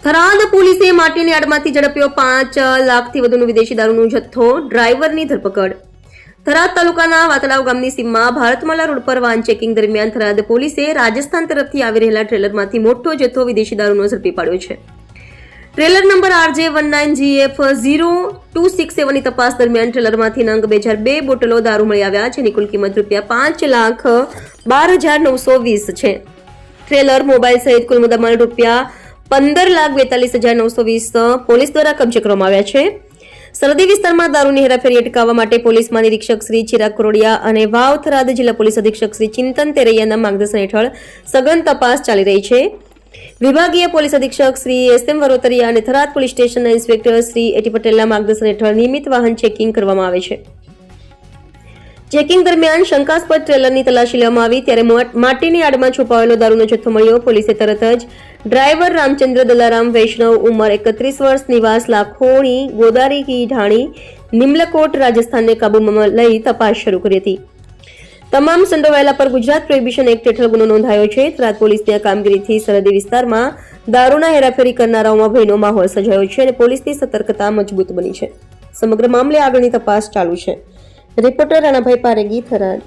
થરાદ પોલીસે માટીની આડમાંથી ઝડપ્યો 5 લાખથી વધુનો વિદેશી દારૂનો જથ્થો, ડ્રાઈવરની ધરપકડ। થરાદ તાલુકાના વાતળાવ ગામની સીમમાં ભારતમાલા રોડ પર વાહન ચેકિંગ દરમિયાન થરાદ પોલીસે રાજસ્થાન તરફથી આવી રહેલા ટ્રેલરમાંથી મોટો જથ્થો વિદેશી દારૂનો ઝડપી પાડ્યો છે। ટ્રેલર નંબર RJ19GF0267 ની તપાસ દરમિયાન ટ્રેલરમાંથી નંગ 2002 બોટલો દારૂ મળી આવ્યા, જેની કુલ કિંમત ₹5,12,920 છે। ટ્રેલર, મોબાઈલ સહિત કુલ મુદ્દામાલ ₹15,42,920 પોલીસ દ્વારા કબજે કરવામાં આવ્યા છે। સરહદી વિસ્તારમાં દારૂની હેરાફેરી અટકાવવા માટે પોલીસ મહાનિરીક્ષક શ્રી ચિરાગ કરોડિયા અને વાવ થરાદ જિલ્લા પોલીસ અધિક્ષક શ્રી ચિંતન તેરૈયાના માર્ગદર્શન હેઠળ સઘન તપાસ ચાલી રહી છે। વિભાગીય પોલીસ અધિક્ષક શ્રી SM વરોતરિયા અને થરાદ પોલીસ સ્ટેશનના ઇન્સ્પેક્ટર શ્રી એટી પટેલના માર્ગદર્શન હેઠળ નિયમિત વાહન ચેકિંગ કરવામાં આવે છે। ચેકિંગ દરમિયાન શંકાસ્પદ ટ્રેલરની તલાશી લેવામાં આવી ત્યારે માટીની આડમાં છુપાવેલો દારૂનો જથ્થો મળ્યો। પોલીસે તરત જ ડ્રાઈવર રામચંદ્ર દલારામ વૈષ્ણવ, ઉંમર 31 વર્ષ, નિવાસ લાખોણી, ગોદારી કી ઢાણી, નિમલકોટ, રાજસ્થાનને કાબૂમાં લઈ તપાસ શરૂ કરી હતી। તમામ સંડોવાયેલા પર ગુજરાત પ્રોહિબિશન એક્ટ હેઠળ ગુનો નોંધાયો છે। થરાદ પોલીસની આ કામગીરીથી સરહદી વિસ્તારમાં દારૂના હેરાફેરી કરનારાઓમાં ભયનો માહોલ સર્જાયો છે અને પોલીસની સતર્કતા મજબૂત બની છે। સમગ્ર મામલે આગળની તપાસ ચાલુ છે। રિપોર્ટર રાણાભાઈ પારેગી, થરાદ।